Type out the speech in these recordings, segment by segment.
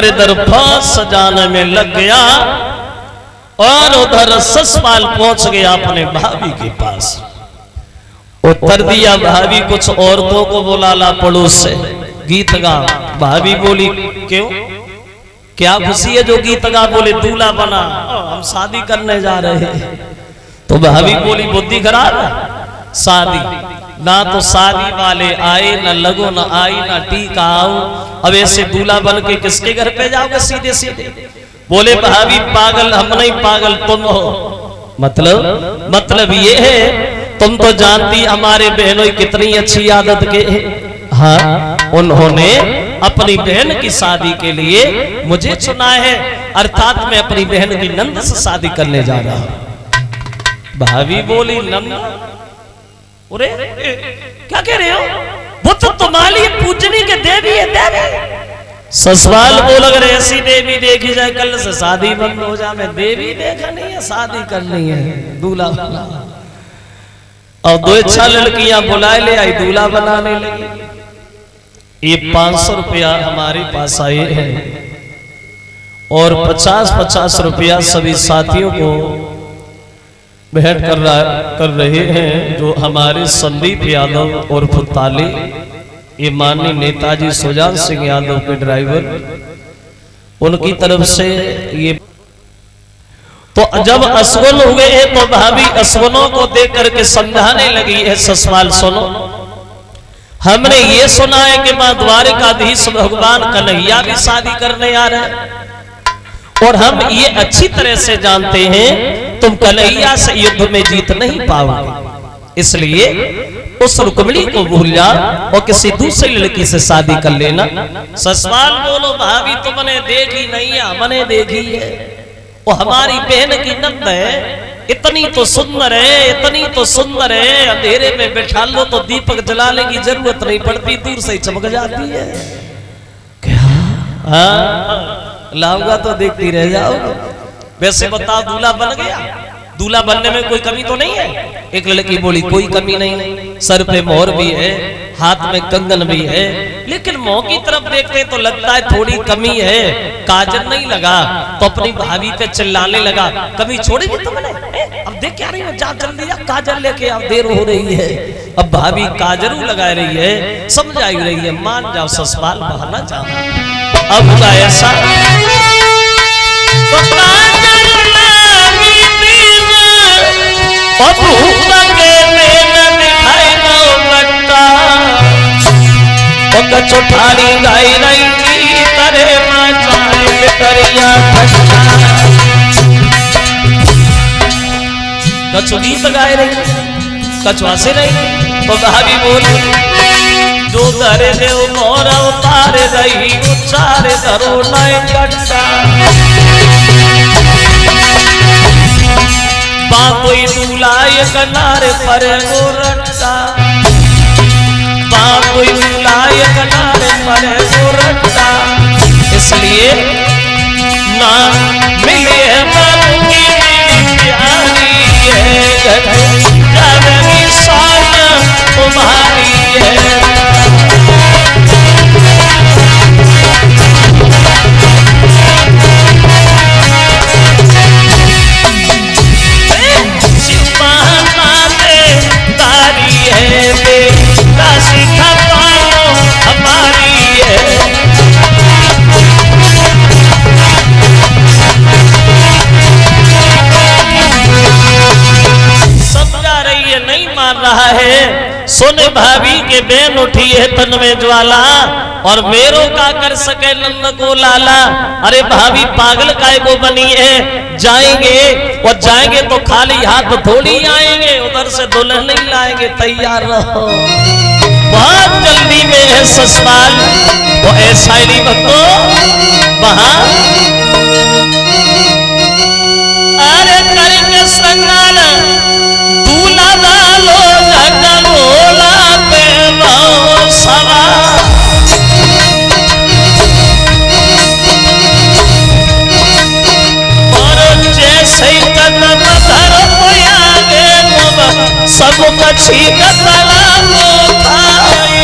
इधर इधर फांस सजाने में लग गया और उधर ससुराल पहुंच गया अपने भाभी के पास। उत्तर दिया भाभी कुछ औरतों को बुला ला पड़ोस से, गीत गा। भाभी बोली क्यों, क्या खुशी है जो गीत गा? बोले दूल्हा बना, हम शादी करने जा रहे हैं। तो भाभी बोली बुद्धि खराब है, शादी ना तो शादी वाले आए, ना लगो ना आई, ना टीका आओ, अब ऐसे दूल्हा बन के किसके घर पे जाओगे सीधे सीधे? बोले भाभी पागल हम नहीं, पागल तुम हो। मतलब ये है, तुम तो जानती हमारे बहनों कितनी अच्छी आदत के हैं। हाँ, उन्होंने अपनी बहन की शादी के लिए मुझे चुना है, अर्थात मैं अपनी बहन की नंद से शादी करने जा रहा हूं। भाभी बोली नंद? अरे क्या कह रहे हो? वो तो तुम्हारी पूजनी के देवी है, देवी। ससुराल बोल अगर ऐसी देवी देखी जाए कल से शादी बंद हो जाए। मैं देवी देखा नहीं है, शादी करनी है, दूल्हा बना। और 2 लड़कियां बुलाए ले आई, दूल्हा बनाने लगी। ये 500 रुपया हमारे पास आए हैं और 50-50 रुपया सभी साथियों को भेंट कर रहे हैं। जो हमारे संदीप यादव और फुताली, ये माननीय नेताजी सुजान सिंह यादव के ड्राइवर, उनकी तरफ से ये। तो जब असगुन हुए हैं तो भाभी असगुनों को देख करके समझाने लगी है, ससुराल सुनो, हमने ये सुना है कि मां द्वारिकाधीश भगवान कन्हैया भी शादी करने आ रहे हैं और हम ये अच्छी तरह से जानते हैं तुम कन्हैया से युद्ध में जीत नहीं पाओगे, इसलिए उस रुक्मिणी को भूल जा और किसी दूसरी लड़की से शादी कर लेना। ससुराल बोलो भाभी तुमने देखी नहीं है, हमने देखी है, वो हमारी बहन की नंद है, इतनी तो सुंदर है, इतनी तो सुंदर है, अंधेरे में बैठा लो तो दीपक जलाने की जरूरत नहीं पड़ती, दूर से ही चमक जाती है। क्या? हाँ, लाऊंगा तो देखती रह जाओगे। वैसे बताओ दूल्हा बन गया, दूल्हा बनने में कोई कमी तो नहीं है? एक लड़की बोली कोई कमी नहीं, सर पे मोहर भी है, हाथ में कंगन भी है, लेकिन मुंह की तरफ देखते तो लगता है थोड़ी कमी है, काजल नहीं लगा। तो अपनी भाभी पे चिल्लाने लगा, कभी छोड़ेगी तुमने? अब देख क्या रही है, जा जल्दी जा काजल लेके आओ, देर हो रही है। अब भाभी काजल लगा रही है, समझाई रही है, मान जाओ ससुराल बहाना जाओ। अब का ऐसा कचौठारी गाई रही करे कछु गीत गाए रही, कछुआ से रही। तो भाभी बोली जो धरे देव मोर उतार रही, उच्चार धरो नय कट्टा, बाकोई दूलाय कनारे पर गोरट्टा, कोई बुलाए कनारे पर गोरट्टा, इसलिए ना मिले मांगी प्यारी है, जननी शान तुम्हारी है। सोने भाभी के बेन उठी है तन में ज्वाला, और मेरो का कर सके नंद को लाला। अरे भाभी पागल काय को बनी है, जाएंगे और जाएंगे तो खाली हाथ थोड़ी आएंगे, उधर से दुल्हन नहीं लाएंगे, तैयार रहो। बहुत जल्दी में है ससुराल, वो ऐसा ही नहीं भक्तो वहां अरे करके संगाल दूल्हा डालो जगनोला पे बहु सवा, और जैसे कदम धर आगे सब कछी कतला को खाई।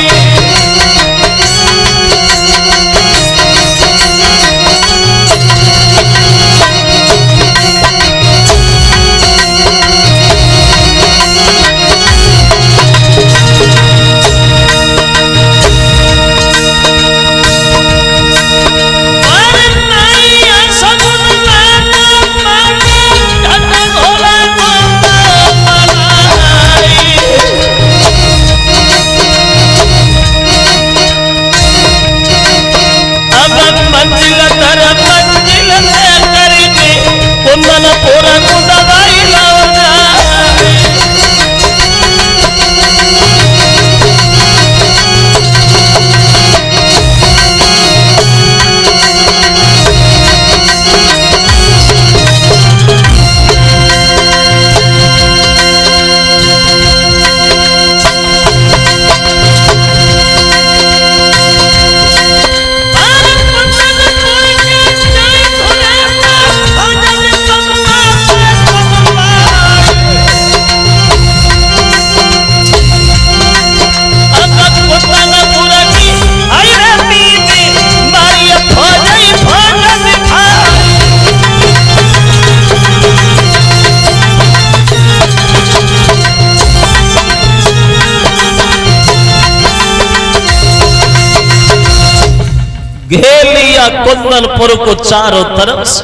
लिया कुंदनपुर को चारों तरफ से,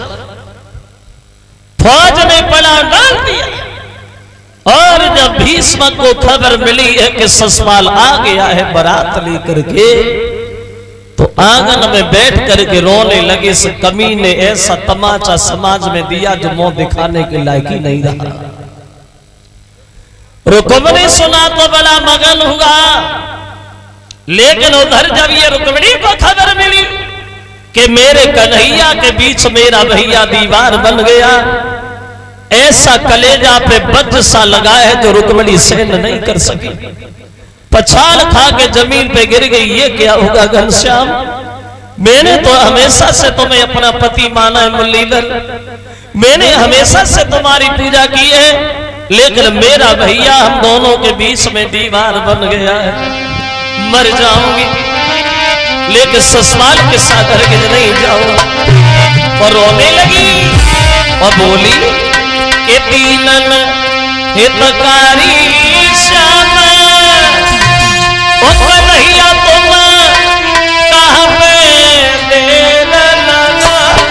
फौज ने पड़ा डाल दिया। और जब भीष्म को खबर मिली है कि ससुराल आ गया है बारात लेकर के, तो आंगन में बैठ करके रोने लगे। इस कमी ने ऐसा तमाचा समाज में दिया जो मुंह दिखाने के लायक ही नहीं रहा। रुक्मिणी सुना तो बड़ा मगन हुआ, लेकिन उधर जब ये रुक्मिणी को खबर मिली कि मेरे कन्हैया के बीच मेरा भैया दीवार बन गया, ऐसा कलेजा पे बज्र सा लगा है जो रुक्मिणी सहन नहीं कर सकी। पछाड़ खा के जमीन पे गिर गई। ये क्या होगा घनश्याम, मैंने तो हमेशा से तुम्हें अपना पति माना है मुरलीधर, मैंने हमेशा से तुम्हारी पूजा की है, लेकिन मेरा भैया हम दोनों के बीच में दीवार बन गया है, मर जाऊंगी लेकिन ससुराल के साथ रह के नहीं जाऊंगा। और रोने लगी और बोली कि तीनन हितकारी श्याम कन्हैया तुम कहाँ पे देर लगाई।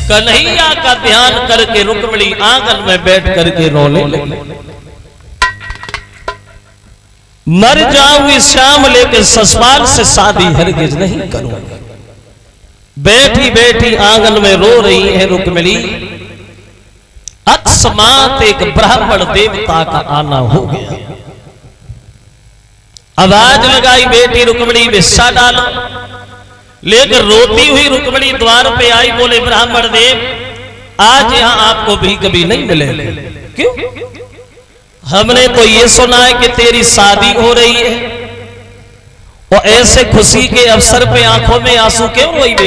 कन्हैया का ध्यान करके रुक्मिणी आंगन में बैठ करके रोने लगी। मर जाऊंगी श्याम लेकिन ससुराल से शादी हरगिज नहीं करूंगी। बैठी बैठी आंगन में रो रही है रुक्मिणी। अकस्मात एक ब्राह्मण देवता का आना हो गया। आवाज लगाई बेटी रुक्मिणी विस्सा डालो, लेकिन रोती हुई रुक्मिणी द्वार पे आई, बोले ब्राह्मण देव आज यहां आपको भी कभी नहीं मिलेंगे। क्यों? हमने तो ये सुना है कि तेरी शादी हो रही है, और ऐसे खुशी के अवसर पे आंखों में आंसू क्यों हुई बेटी?